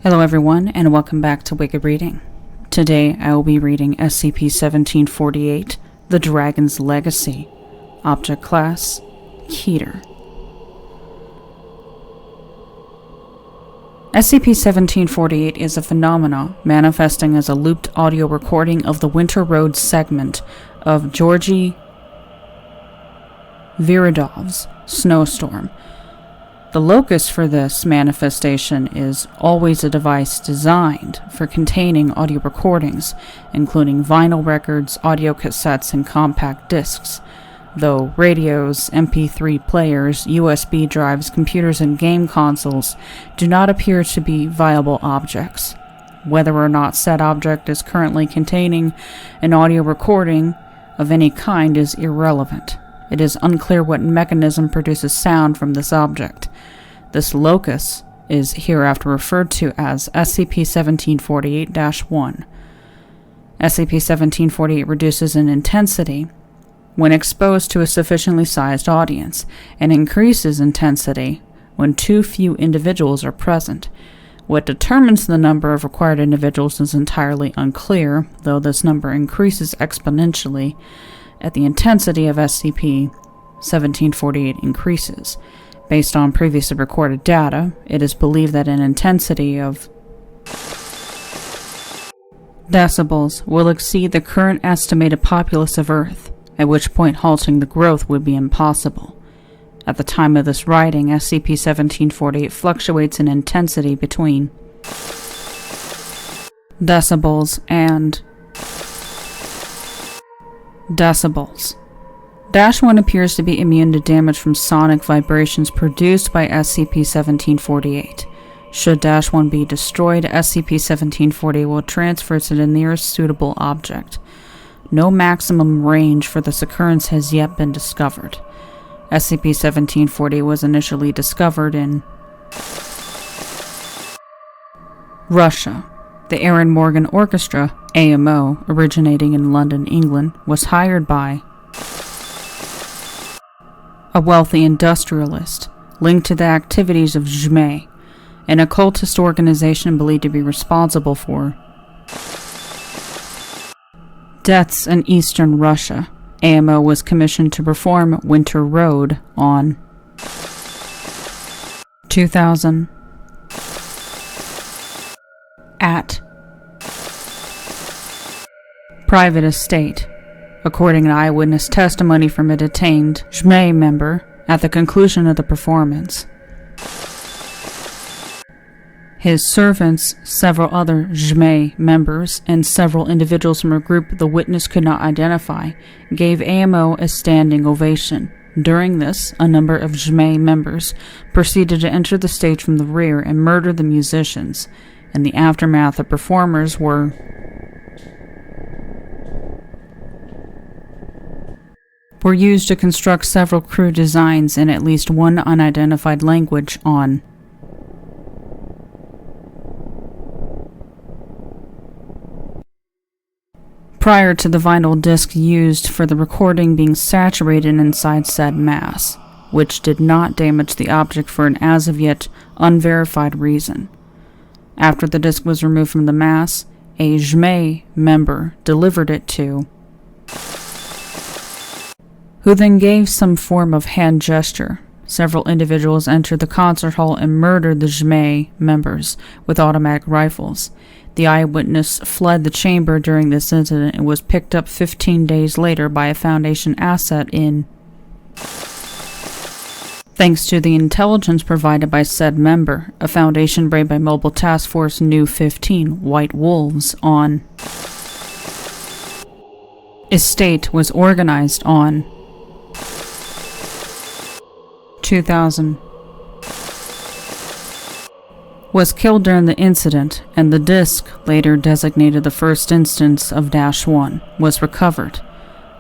Hello everyone, and welcome back to Wicked Reading. Today I will be reading SCP-1748, The Dragon's Legacy. Object Class, Keter. SCP-1748 is a phenomena manifesting as a looped audio recording of the Winter Road segment of Georgy Viridov's snowstorm. The locus for this manifestation is always a device designed for containing audio recordings, including vinyl records, audio cassettes, and compact discs, though radios, MP3 players, USB drives, computers, and game consoles do not appear to be viable objects. Whether or not said object is currently containing an audio recording of any kind is irrelevant. It is unclear what mechanism produces sound from this object. This locus is hereafter referred to as SCP-1748-1. SCP-1748 reduces in intensity when exposed to a sufficiently sized audience, and increases intensity when too few individuals are present. What determines the number of required individuals is entirely unclear, though this number increases exponentially as the intensity of SCP-1748 increases. Based on previously recorded data, it is believed that an intensity of decibels will exceed the current estimated populace of Earth, at which point halting the growth would be impossible. At the time of this writing, SCP-1748 fluctuates in intensity between decibels and decibels. -1 appears to be immune to damage from sonic vibrations produced by SCP-1748. Should -1 be destroyed, SCP-1748 will transfer to the nearest suitable object. No maximum range for this occurrence has yet been discovered. SCP-1748 was initially discovered in Russia. The Aaron Morgan Orchestra, AMO, originating in London, England, was hired by a wealthy industrialist linked to the activities of Zhmei, an occultist organization believed to be responsible for deaths in eastern Russia. AMO was commissioned to perform Winter Road on 2000 at private estate, according to eyewitness testimony from a detained Zhmei member at the conclusion of the performance. His servants, several other Zhmei members, and several individuals from a group the witness could not identify gave AMO a standing ovation. During this, a number of Zhmei members proceeded to enter the stage from the rear and murder the musicians. In the aftermath, the performers were used to construct several crude designs in at least one unidentified language on prior to the vinyl disc used for the recording being saturated inside said mass, which did not damage the object for an as-of-yet unverified reason. After the disc was removed from the mass, a Zhmei member delivered it to who then gave some form of hand gesture. Several individuals entered the concert hall and murdered the Zhmei members with automatic rifles. The eyewitness fled the chamber during this incident and was picked up 15 days later by a Foundation asset in thanks to the intelligence provided by said member. A Foundation raid by Mobile Task Force New 15 White Wolves on estate was organized on 2000 was killed during the incident, and the disc, later designated the first instance of -1, was recovered.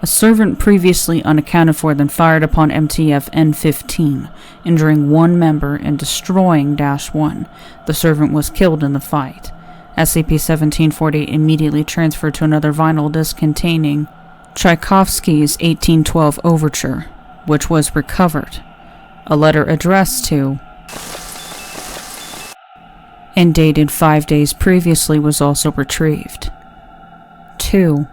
A servant previously unaccounted for then fired upon MTF N-15, injuring one member and destroying -1. The servant was killed in the fight. SCP-1748 immediately transferred to another vinyl disc containing Tchaikovsky's 1812 Overture, which was recovered. A letter addressed to and dated 5 days previously was also retrieved. 2.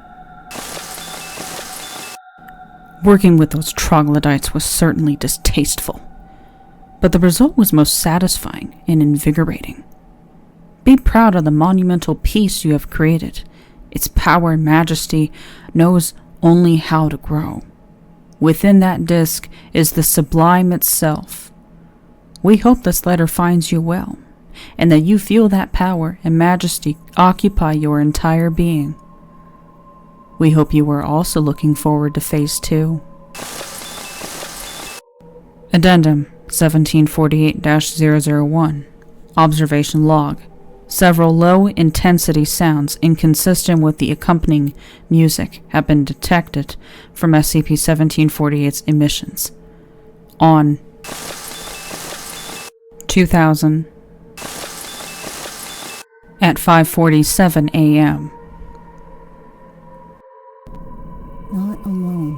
Working with those troglodytes was certainly distasteful, but the result was most satisfying and invigorating. Be proud of the monumental piece you have created. Its power and majesty knows only how to grow. Within that disk is the sublime itself. We hope this letter finds you well, and that you feel that power and majesty occupy your entire being. We hope you are also looking forward to Phase 2. Addendum 1748-001. Observation Log. Several low-intensity sounds inconsistent with the accompanying music have been detected from SCP-1748's emissions. On 2000 at 5:47 a.m. Not alone.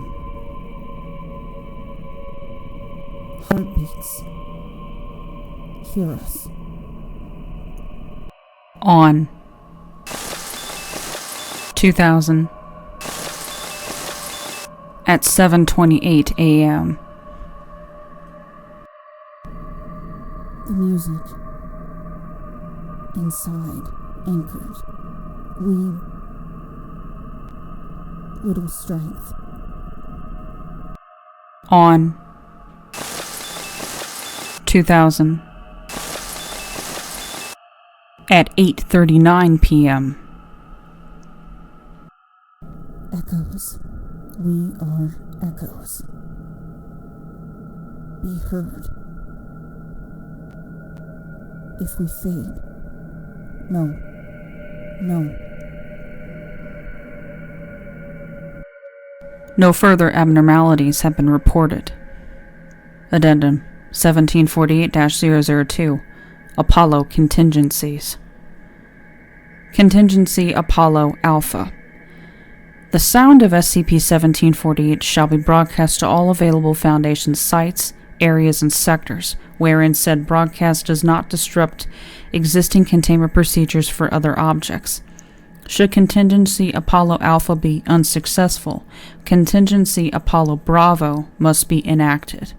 Heartbeats. Hear us. On 2000 at 7:28 a.m. The music. Inside, anchored. We... little strength. On 2000 at 8:39 p.m. Echoes. We are echoes. Be heard. If we fade. No. No. No further abnormalities have been reported. Addendum 1748-002. Apollo Contingencies. Contingency Apollo Alpha. The sound of SCP-1748 shall be broadcast to all available Foundation sites, areas, and sectors wherein said broadcast does not disrupt existing containment procedures for other objects. Should Contingency Apollo Alpha be unsuccessful, Contingency Apollo Bravo must be enacted.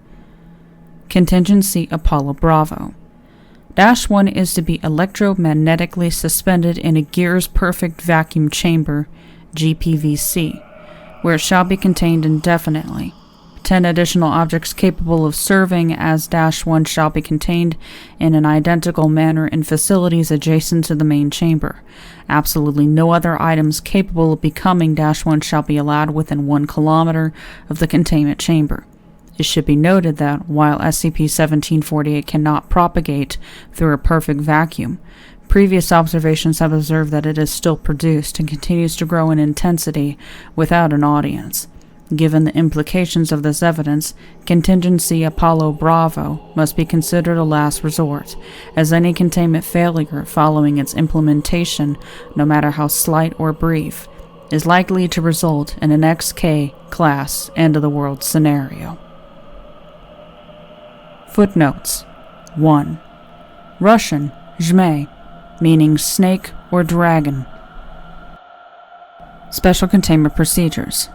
Contingency Apollo Bravo. -1 is to be electromagnetically suspended in a Gears Perfect Vacuum Chamber, GPVC, where it shall be contained indefinitely. 10 additional objects capable of serving as -1 shall be contained in an identical manner in facilities adjacent to the main chamber. Absolutely no other items capable of becoming -1 shall be allowed within 1 kilometer of the containment chamber. It should be noted that, while SCP-1748 cannot propagate through a perfect vacuum, previous observations have observed that it is still produced and continues to grow in intensity without an audience. Given the implications of this evidence, Contingency Apollo Bravo must be considered a last resort, as any containment failure following its implementation, no matter how slight or brief, is likely to result in an XK-class end-of-the-world scenario. Footnotes. 1. Russian, Zhmei, meaning snake or dragon. Special Containment Procedures.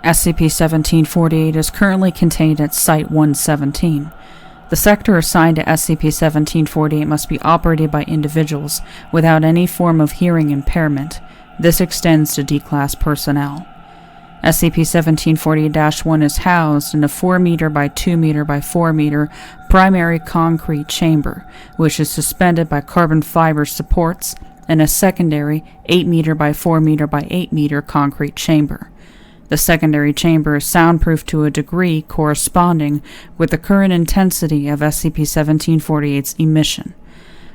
SCP-1748 is currently contained at Site-117. The sector assigned to SCP-1748 must be operated by individuals without any form of hearing impairment. This extends to D-Class personnel. SCP-1748-1 is housed in a 4 meter by 2 meter by 4 meter primary concrete chamber, which is suspended by carbon fiber supports, and a secondary 8 meter by 4 meter by 8 meter concrete chamber. The secondary chamber is soundproof to a degree corresponding with the current intensity of SCP-1748's emission.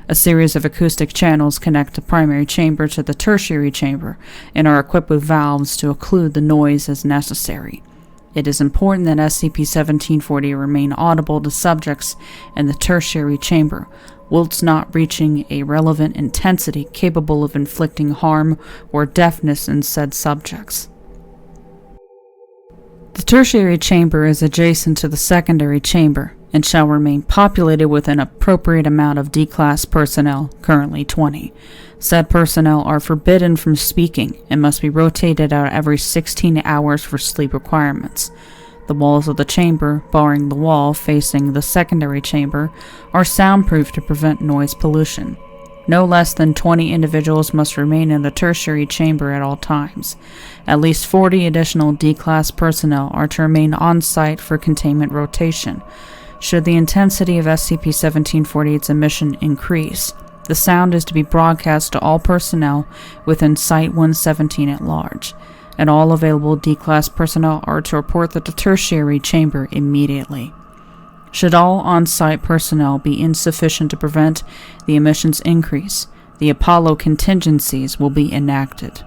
A series of acoustic channels connect the primary chamber to the tertiary chamber and are equipped with valves to occlude the noise as necessary. It is important that SCP-1748 remain audible to subjects in the tertiary chamber, whilst not reaching a relevant intensity capable of inflicting harm or deafness in said subjects. The tertiary chamber is adjacent to the secondary chamber and shall remain populated with an appropriate amount of D-Class personnel, currently 20. Said personnel are forbidden from speaking and must be rotated out every 16 hours for sleep requirements. The walls of the chamber, barring the wall facing the secondary chamber, are soundproof to prevent noise pollution. No less than 20 individuals must remain in the tertiary chamber at all times. At least 40 additional D-Class personnel are to remain on site for containment rotation. Should the intensity of SCP-1748's emission increase, the sound is to be broadcast to all personnel within Site-117 at large, and all available D-Class personnel are to report to the tertiary chamber immediately. Should all on-site personnel be insufficient to prevent the emissions increase, the Apollo contingencies will be enacted.